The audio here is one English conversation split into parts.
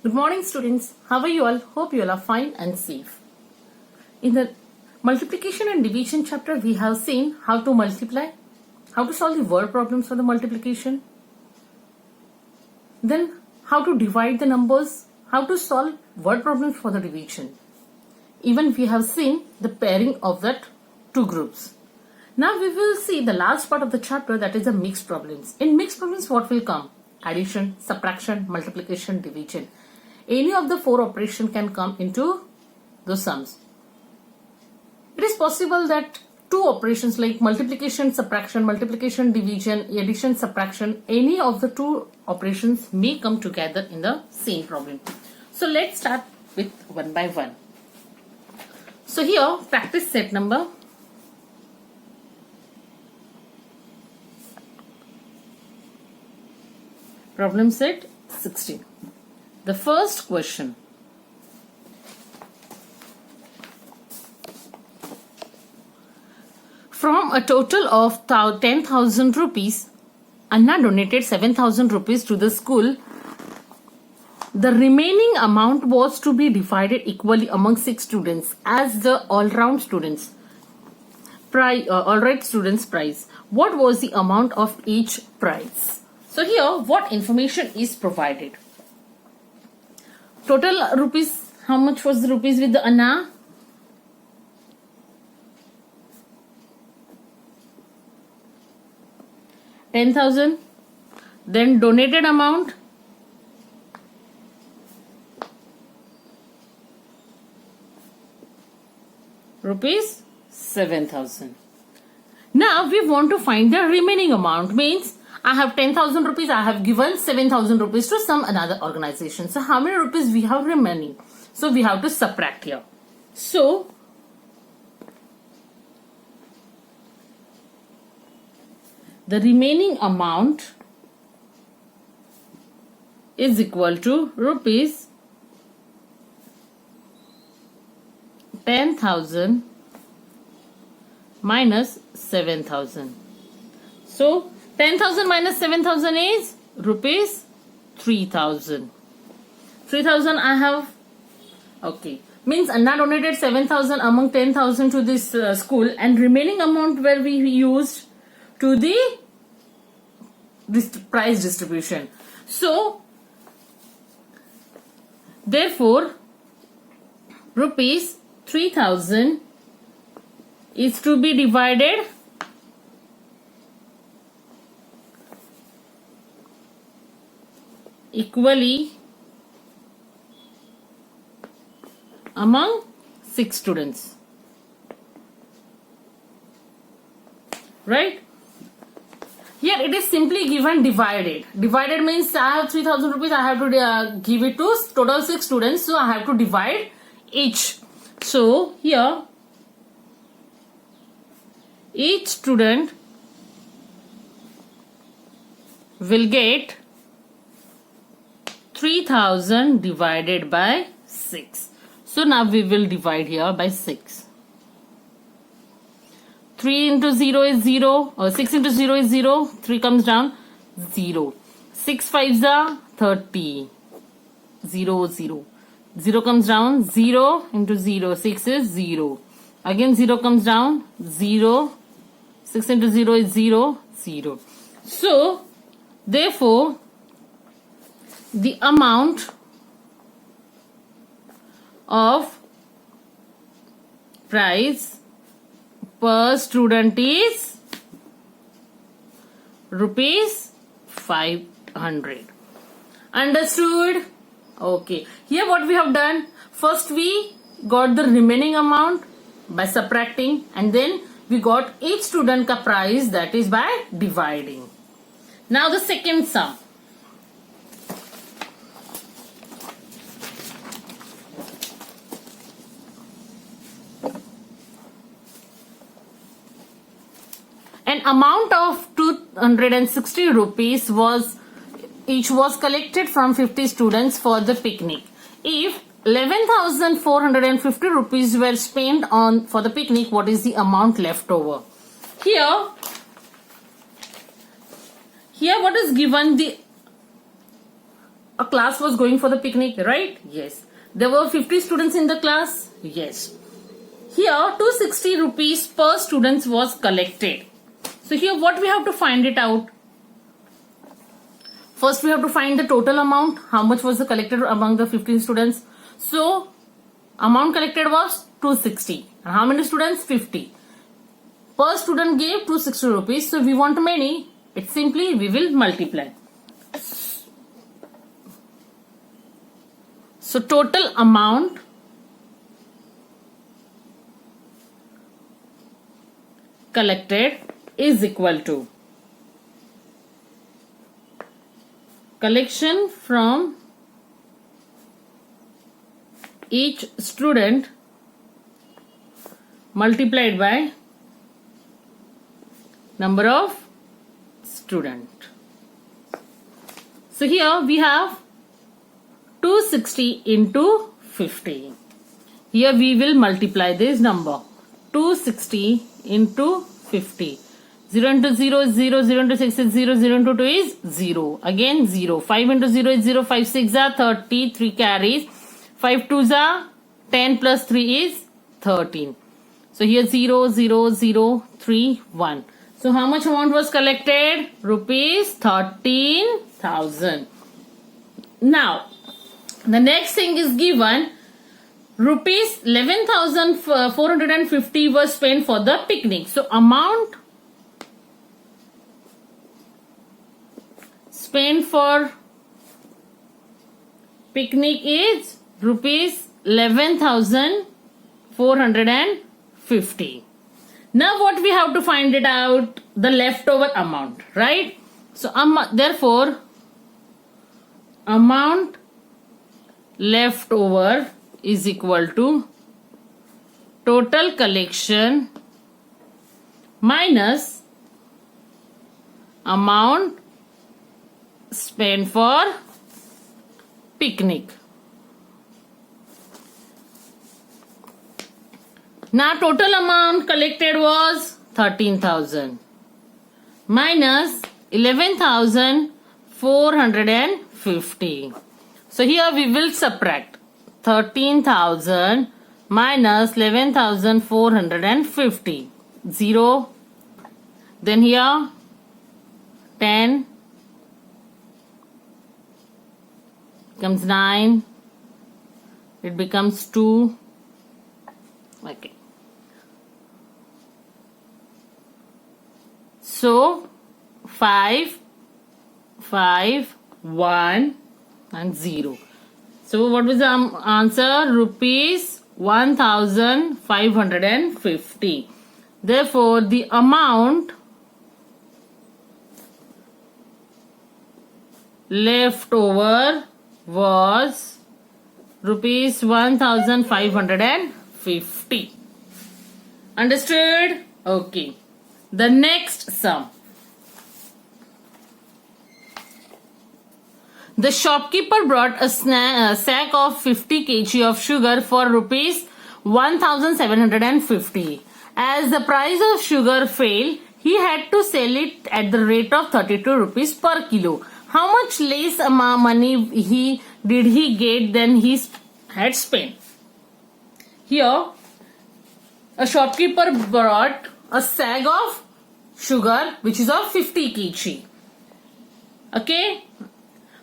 Good morning, students. How are you all? Hope you all are fine and safe. In the multiplication and division chapter, we have seen how to multiply, how to solve the word problems for the multiplication, then how to divide the numbers, how to solve word problems for the division. Even we have seen the pairing of that two groups. Now we will see the last part of the chapter, that is the mixed problems. In mixed problems, what will come? Addition, subtraction, multiplication, division. Any of the four operations can come into the sums. It is possible that two operations like multiplication, subtraction, multiplication, division, addition, subtraction, any of the two operations may come together in the same problem. So let's start with one by one. So here, practice set number. Problem set 16. The first question. From a total of 10,000 rupees, Anna donated 7,000 rupees to the school. The remaining amount was to be divided equally among 6 students as the all-round students. All-right students prize. What was the amount of each prize? So here, what information is provided? Total rupees, how much was the rupees with the Anna? $10,000. Then donated amount. Rupees 7,000. Now we want to find the remaining amount. Means I have 10,000 rupees. I have given 7,000 rupees to some another organization. So how many rupees we have remaining? So we have to subtract here. So the remaining amount is equal to rupees 10,000 minus 7,000. So 10,000 minus 7,000 is rupees 3,000. 3,000 I have. Okay. Means Anna donated 7,000 among 10,000 to this school, and remaining amount where we used to the prize distribution. So, therefore, rupees 3,000 is to be divided equally among 6 students. Right? Here it is simply given divided. Divided means I have 3,000 rupees. I have to give it to total 6 students. So I have to divide each. So here each student will get 3,000 divided by 6. So now we will divide here by 6. 3 into 0 is 0, or 6 into 0 is 0, 3 comes down, 0. 6 5s are 30, 0, 0. 0 comes down, 0 into 0, 6 is 0. Again 0 comes down, 0, 6 into 0 is 0, 0. So, therefore, the amount of prize per student is rupees 500. Understood? Okay. Here what we have done, first we got the remaining amount by subtracting, and then we got each student ka prize, that is by dividing. Now the second sum. An amount of 260 rupees was collected from 50 students for the picnic. If 11,450 rupees were spent for the picnic, what is the amount left over? Here what is given, the a class was going for the picnic, right? Yes. There were 50 students in the class. Yes. Here 260 rupees per student was collected. So here what we have to find it out? First we have to find the total amount. How much was collected among the 15 students? So amount collected was 260. And how many students? 50. Per student gave 260 rupees. So we want many. It's simply we will multiply. So total amount collected is equal to collection from each student multiplied by number of student. So here we have 260 into 50. Here we will multiply this number. 260 into 50. 0 into 0 is 0, 0 into 6 is 0, 0 into 2 is 0. Again 0. 5 into 0 is 0, 5 6 are 30, 3 carries. 5 2s are 10 plus 3 is 13. So here 0, 0, 0, 3, 1. So how much amount was collected? Rupees 13,000. Now, the next thing is given. Rupees 11,450 was spent for the picnic. So amount spent for picnic is rupees 11,450. Now what we have to find it out? The leftover amount, right? So therefore amount leftover is equal to total collection minus amount spent for picnic. Now total amount collected was 13,000 minus 11,450. So here we will subtract 13,000 minus 11,450. 0. Then here 10 becomes 9. It becomes 2. Okay. So 5, 5, 1 and 0. So what was the answer? Rupees 1,550. Therefore the amount left over was rupees 1,550. Understood? Okay. The next sum. The shopkeeper brought a sack of 50 kg of sugar for rupees 1,750. As the price of sugar fell, he had to sell it at the rate of 32 rupees per kilo. How much less money did he get than he had spent? Here, a shopkeeper brought a sack of sugar which is of 50 kg. Okay?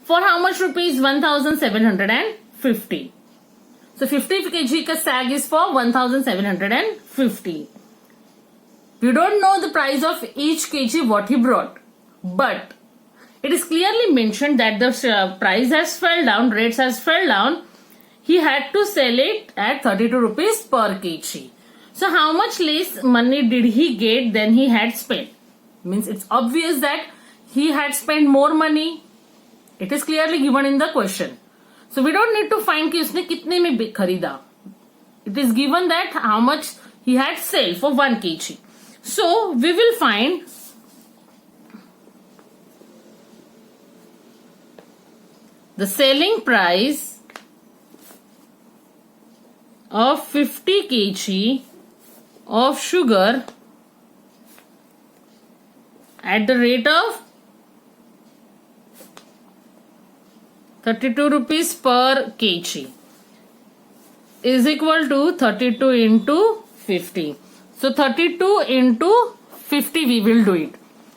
For how much rupees? 1,750. So 50 kg ka sack is for 1,750. We don't know the price of each kg what he brought. But it is clearly mentioned that the price has fell down, rates has fell down. He had to sell it at 32 rupees per kg. So how much less money did he get than he had spent? Means it's obvious that he had spent more money. It is clearly given in the question. So we don't need to find कि उसने कितने में खरीदा. It is given that how much he had sell for 1 kg. So we will find the selling price of 50 kg of sugar at the rate of 32 rupees per kg is equal to 32 into 50. So 32 into 50 we will do it.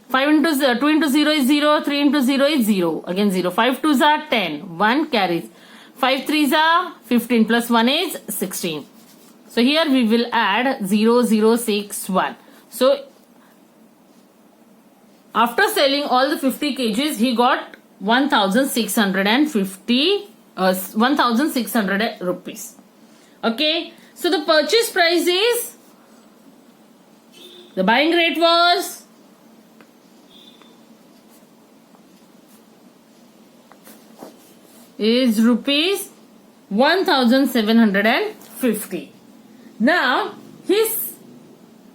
5 into 0, 2 into 0 is 0, 3 into 0 is 0, again 0. 5 2s are 10, 1 carries. 5 3s are 15 plus 1 is 16. So here we will add 0, 0, 6, 1. So after selling all the 50 kgs, he got 1,600 rupees. Okay, so the purchase price is, the buying rate was is rupees 1,750. Now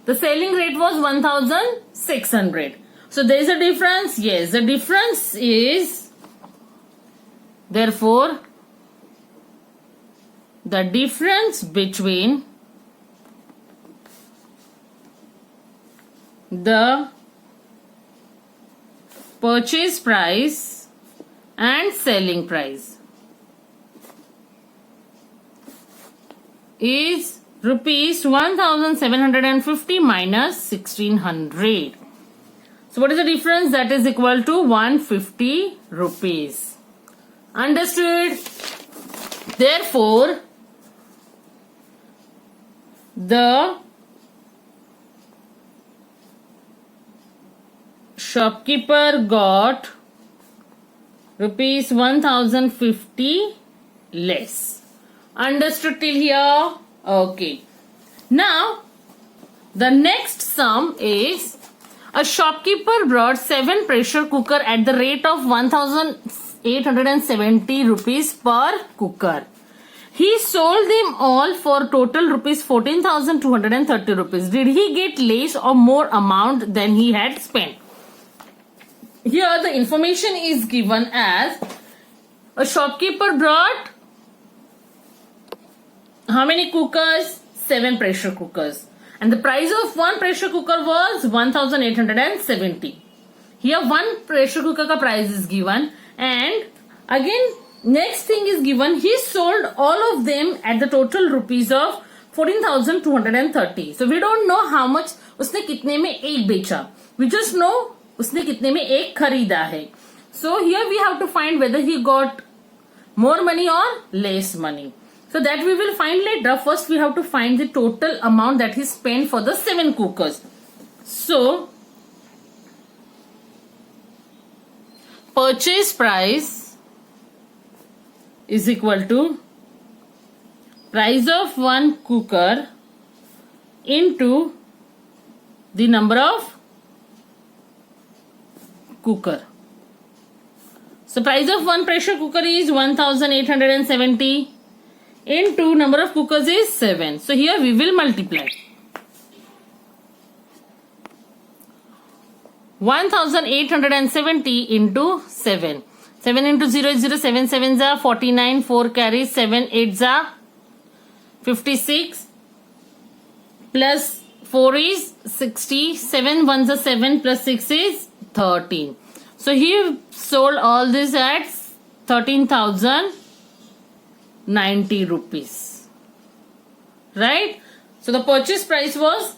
the selling rate was 1,600. So there is a difference. Yes, the difference is, therefore the difference between the purchase price and selling price is rupees 1,750 minus 1,600. So what is the difference? That is equal to 150 rupees. Understood? Therefore, the shopkeeper got rupees 1,050 less. Understood till here? Okay. Now, the next sum is, a shopkeeper brought 7 pressure cooker at the rate of 1,870 rupees per cooker. He sold them all for total rupees 14,230 rupees. Did he get less or more amount than he had spent? Here the information is given as, a shopkeeper brought how many cookers? 7 pressure cookers. And the price of one pressure cooker was 1,870. Here one pressure cooker ka price is given, and again next thing is given, he sold all of them at the total rupees of 14,230. So we don't know how much उसने कितने में एक बेचा. We just know उसने कितने में एक खरीदा है. So here we have to find whether he got more money or less money. So that we will find later. First we have to find the total amount that he spent for the 7 cookers. So purchase price is equal to price of one cooker into the number of cooker. So price of one pressure cooker is 1,870 into number of cookers is 7. So here we will multiply. 1,870 into 7. 7 into 0 is 0. 7 7s are 49. 4 carries. 7 8s are 56. Plus 4 is 60. 7 1s are 7 plus 6 is 13. So he sold all this at 13,090 rupees. Right? So the purchase price was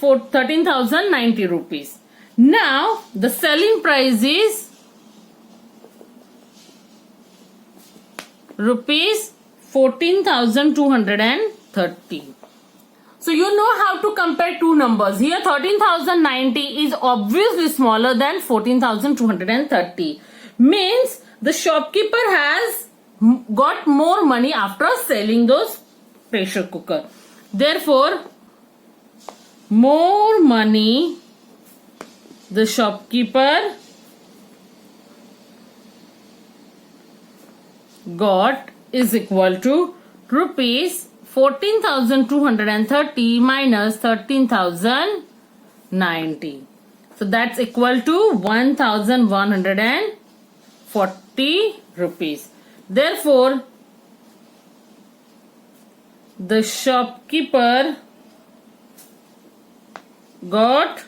13,090 rupees. Now the selling price is rupees 14,230. So you know how to compare two numbers. Here 13,090 is obviously smaller than 14,230. Means the shopkeeper has got more money after selling those pressure cooker. Therefore, more money the shopkeeper got is equal to rupees 14,230 minus 13,090. So that's equal to 1,140 rupees. Therefore, the shopkeeper got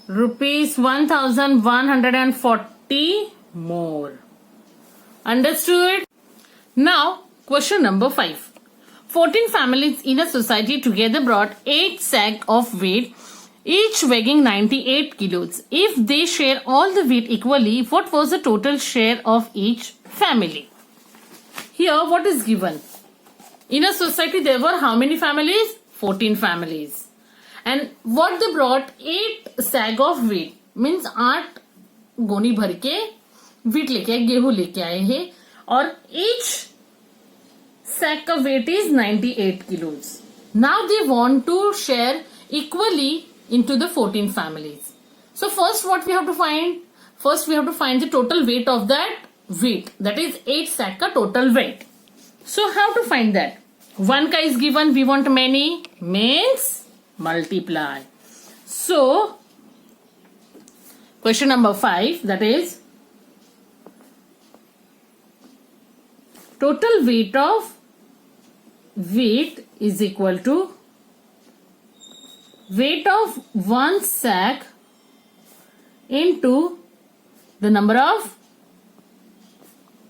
rupees 1,140 more. Understood? Now, question number 5. 14 families in a society together brought 8 sacks of wheat, each weighing 98 kilos. If they share all the wheat equally, what was the total share of each family? Here, what is given? In a society, there were how many families? 14 families. And what they brought? 8 sacks of wheat. Means 8 गोनी भर के wheat लेके आए, गेहूं लेके आए हैं. और each sack of weight is 98 kilos. Now they want to share equally into the 14 families. So first what we have to find? First we have to find the total weight of that wheat. That is 8 sack ka total weight. So how to find that? 1 ka is given, we want many, means multiply. So question number 5, that is total weight of wheat is equal to weight of 1 sack into the number of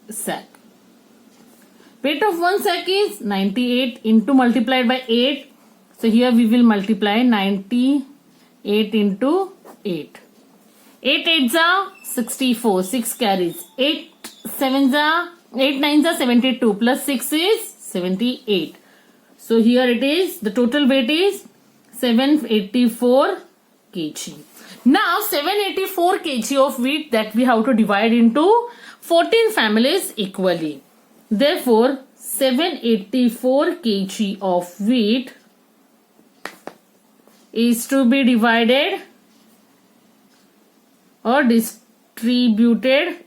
sack. Weight of 1 sack is 98 into multiplied by 8. So here we will multiply 98 into 8. 8 8s are 64, 6 carries. 8 7s are 8 9s are 72 plus 6 is 78. So here it is, the total weight is 784 kg. Now 784 kg of wheat that we have to divide into 14 families equally. Therefore 784 kg of wheat is to be divided or distributed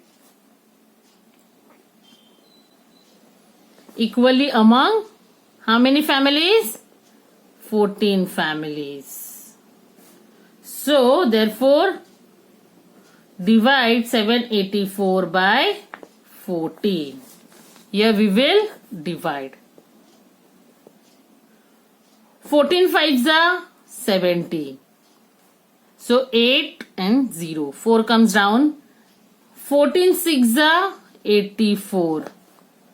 equally among how many families? 14 families. So therefore divide 784 by 14. Here we will divide. 14 5s are 70. So 8 and 0. 4 comes down. 14 6s are 84.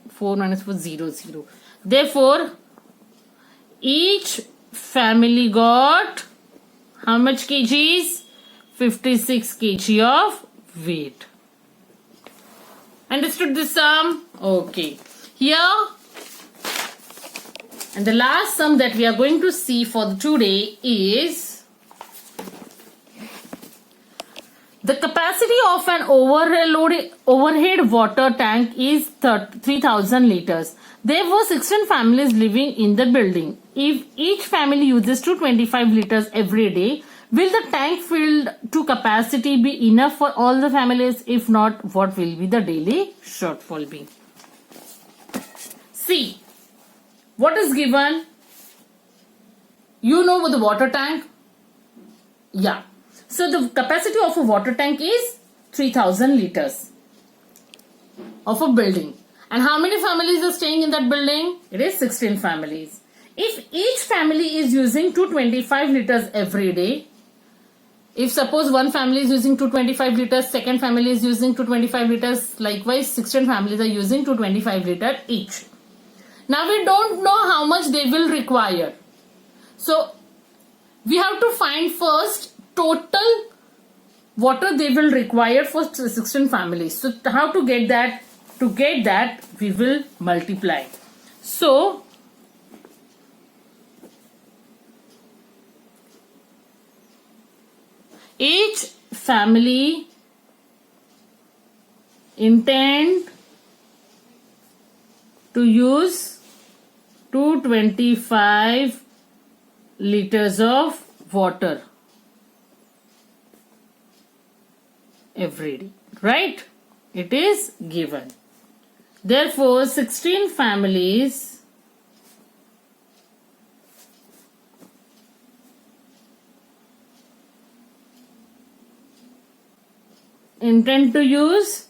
4 minus 4 0 0. Therefore each family got how much kgs? 56 kg of wheat. Understood this sum? Okay. Here and the last sum that we are going to see for today is the capacity of an overhead water tank is 3000 liters. There were 16 families living in the building. If each family uses 225 liters every day, will the tank filled to capacity be enough for all the families? If not, what will be the daily shortfall be? See, what is given? You know about the water tank? Yeah. So the capacity of a water tank is 3000 liters of a building. And how many families are staying in that building? It is 16 families. If each family is using 225 liters every day, if suppose one family is using 225 liters, second family is using 225 liters, likewise 16 families are using 225 liters each. Now we don't know how much they will require. So we have to find first total water they will require for 16 families. So how to get that? To get that, we will multiply. So each family intend to use 225 liters of water every day, right? It is given. Therefore, 16 families intend to use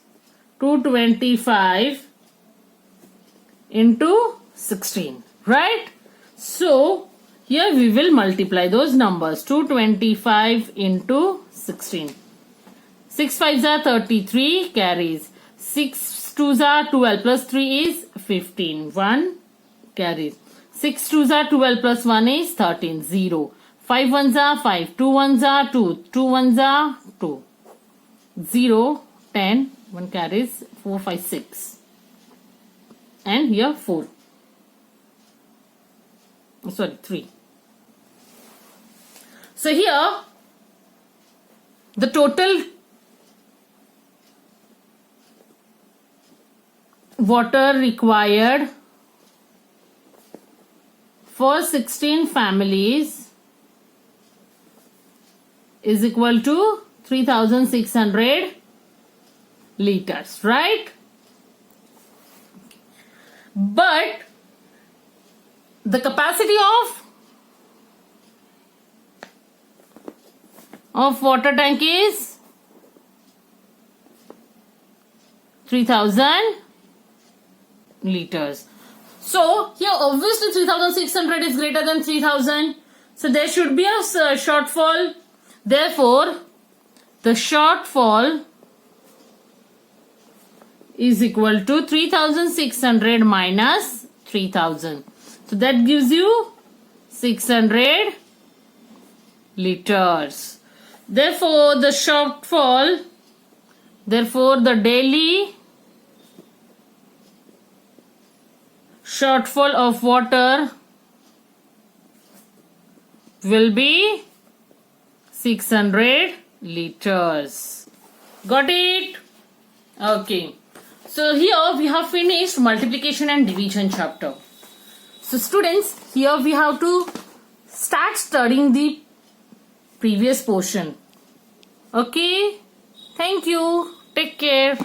225 into 16, right? So, here we will multiply those numbers. 225 into 16. 6 5s are 33 carries. 6 2s are 12 plus 3 is 15. 1 carries. 6 2s are 12 plus 1 is 13. 0. 5 1s are 5. 2 1s are 2. 2 1s are 2. 0, 10. 1 carries. 4, 5, 6. And here 4. Sorry, 3. So here the total water required for 16 families is equal to 3600 liters, right? But the capacity of water tank is 3000 liters. So here obviously 3600 is greater than 3000. So there should be a shortfall. Therefore, the shortfall is equal to 3600 minus 3000. So that gives you 600 liters. Therefore, the shortfall, therefore the daily shortfall of water will be 600 liters. Got it? Okay. So here we have finished multiplication and division chapter. So students, here we have to start studying the previous portion. Okay. Thank you. Take care.